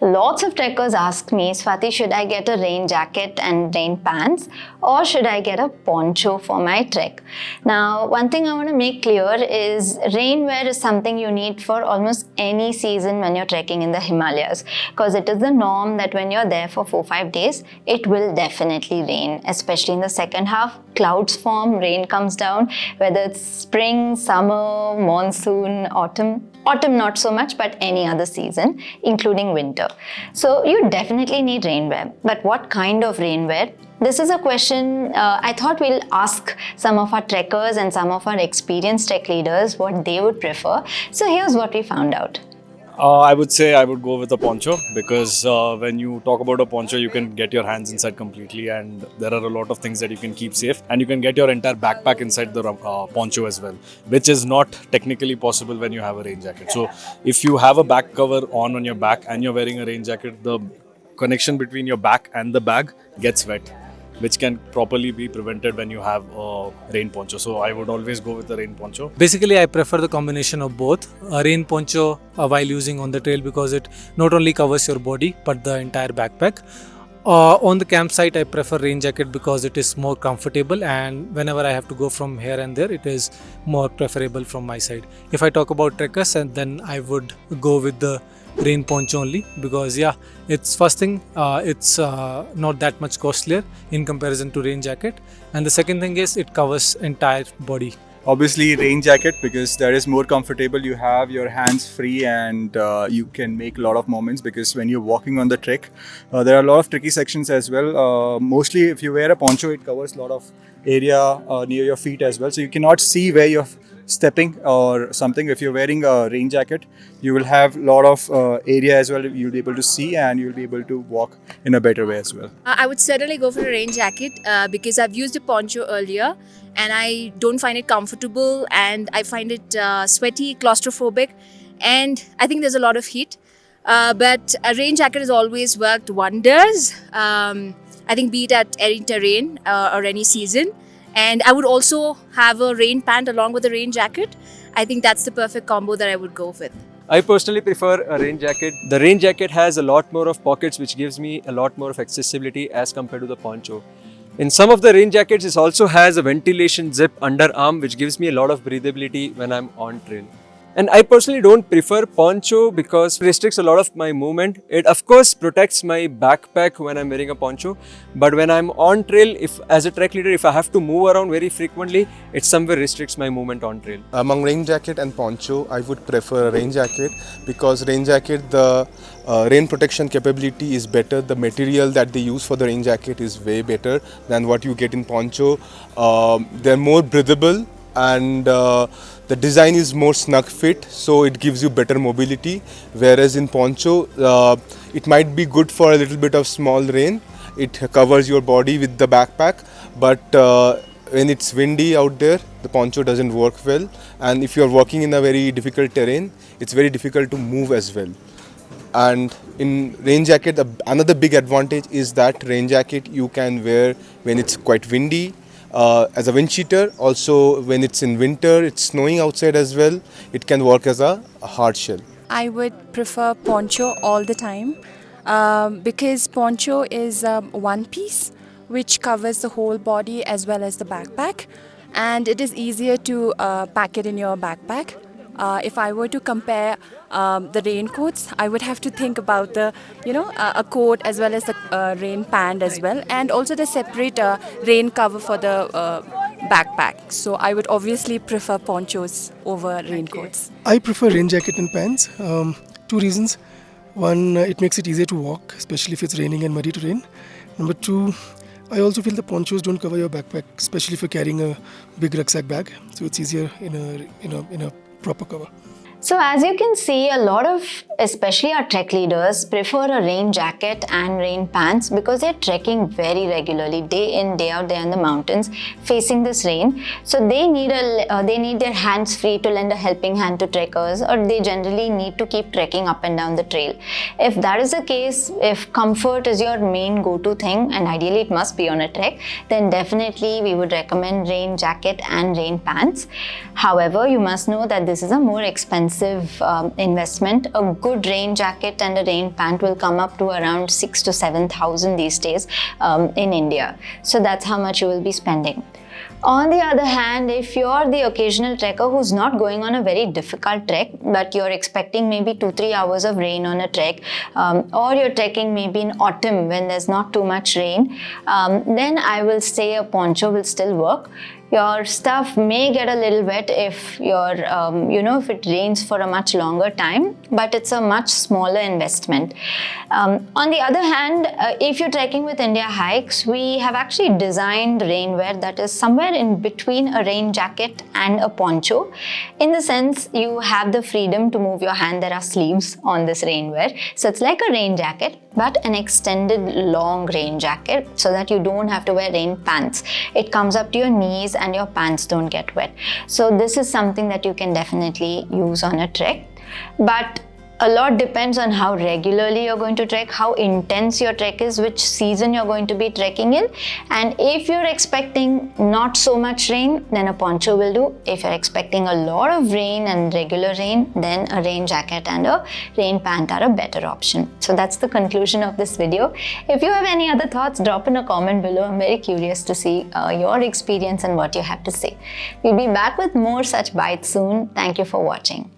Lots of trekkers ask me, Swati, should I get a rain jacket and rain pants or should I get a poncho for my trek? Now, one thing I want to make clear is rainwear is something you need for almost any season when you're trekking in the Himalayas, because it is the norm that when you're there for 4-5 days, it will definitely rain, especially in the second half. Clouds form, rain comes down, whether it's spring, summer, monsoon, autumn. Autumn not so much, but any other season, including winter. So you definitely need rainwear. But what kind of rainwear? This is a question I thought we'll ask some of our trekkers and some of our experienced trek leaders what they would prefer. So here's what we found out. I would say I would go with a poncho because when you talk about a poncho, you can get your hands inside completely, and there are a lot of things that you can keep safe, and you can get your entire backpack inside the poncho as well, which is not technically possible when you have a rain jacket. So if you have a back cover on your back and you're wearing a rain jacket, the connection between your back and the bag gets wet, which can properly be prevented when you have a rain poncho. So I would always go with the rain poncho. Basically, I prefer the combination of both. A rain poncho while using on the trail because it not only covers your body but the entire backpack. On the campsite, I prefer rain jacket because it is more comfortable, and whenever I have to go from here and there, it is more preferable from my side. If I talk about trekkers, and then I would go with the rain poncho only because it's first thing, it's not that much costlier in comparison to rain jacket, and the second thing is it covers entire body. Obviously rain jacket because that is more comfortable. You have your hands free and you can make a lot of moments, because when you're walking on the trek, there are a lot of tricky sections as well. Mostly if you wear a poncho, it covers a lot of area near your feet as well, so you cannot see where you're stepping or something. If you're wearing a rain jacket, you will have a lot of area as well. You'll be able to see and you'll be able to walk in a better way as well. I would certainly go for a rain jacket because I've used a poncho earlier and I don't find it comfortable, and I find it sweaty, claustrophobic, and I think there's a lot of heat. But a rain jacket has always worked wonders. I think be it at any terrain or any season. And I would also have a rain pant along with a rain jacket. I think that's the perfect combo that I would go with. I personally prefer a rain jacket. The rain jacket has a lot more of pockets, which gives me a lot more of accessibility as compared to the poncho. In some of the rain jackets, it also has a ventilation zip underarm, which gives me a lot of breathability when I'm on trail. And I personally don't prefer poncho because it restricts a lot of my movement. It of course protects my backpack when I'm wearing a poncho, but when I'm on trail, if as a trek leader, if I have to move around very frequently, it somewhere restricts my movement on trail. Among rain jacket and poncho, I would prefer a rain jacket because rain jacket, the rain protection capability is better. The material that they use for the rain jacket is way better than what you get in poncho. They're more breathable, and the design is more snug fit, so it gives you better mobility, whereas in poncho it might be good for a little bit of small rain. It covers your body with the backpack, but when it's windy out there, the poncho doesn't work well, and if you're walking in a very difficult terrain, it's very difficult to move as well. And in rain jacket, another big advantage is that rain jacket you can wear when it's quite windy, as a wind cheater. Also when it's in winter, it's snowing outside as well, it can work as a hard shell. I would prefer poncho all the time because poncho is one piece which covers the whole body as well as the backpack, and it is easier to pack it in your backpack. If I were to compare the raincoats, I would have to think about the, a coat as well as the rain pant as well, and also the separate rain cover for the backpack. So I would obviously prefer ponchos over raincoats. I prefer rain jacket and pants. Two reasons. One, it makes it easier to walk, especially if it's raining and muddy terrain. Number two, I also feel the ponchos don't cover your backpack, especially if you're carrying a big rucksack bag. So it's easier in a proper cover. So as you can see, a lot of, especially our trek leaders, prefer a rain jacket and rain pants because they're trekking very regularly, day in, day out, they're in the mountains facing this rain. So they need their hands free to lend a helping hand to trekkers, or they generally need to keep trekking up and down the trail. If that is the case, if comfort is your main go-to thing, and ideally it must be on a trek, then definitely we would recommend rain jacket and rain pants. However, you must know that this is a more expensive investment. A good rain jacket and a rain pant will come up to around 6,000 to 7,000 these days in India. So that's how much you will be spending. On the other hand, if you're the occasional trekker who's not going on a very difficult trek, but you're expecting maybe 2-3 hours of rain on a trek, or you're trekking maybe in autumn when there's not too much rain, then I will say a poncho will still work. Your stuff may get a little wet if if it rains for a much longer time, but it's a much smaller investment. On the other hand, if you're trekking with Indiahikes, we have actually designed rainwear that is somewhere in between a rain jacket and a poncho. In the sense, you have the freedom to move your hand. There are sleeves on this rainwear. So it's like a rain jacket, but an extended long rain jacket so that you don't have to wear rain pants. It comes up to your knees and your pants don't get wet. So this is something that you can definitely use on a trek. But a lot depends on how regularly you're going to trek, how intense your trek is, which season you're going to be trekking in. And if you're expecting not so much rain, then a poncho will do. If you're expecting a lot of rain and regular rain, then a rain jacket and a rain pant are a better option. So that's the conclusion of this video. If you have any other thoughts, drop in a comment below. I'm very curious to see your experience and what you have to say. We'll be back with more such bites soon. Thank you for watching.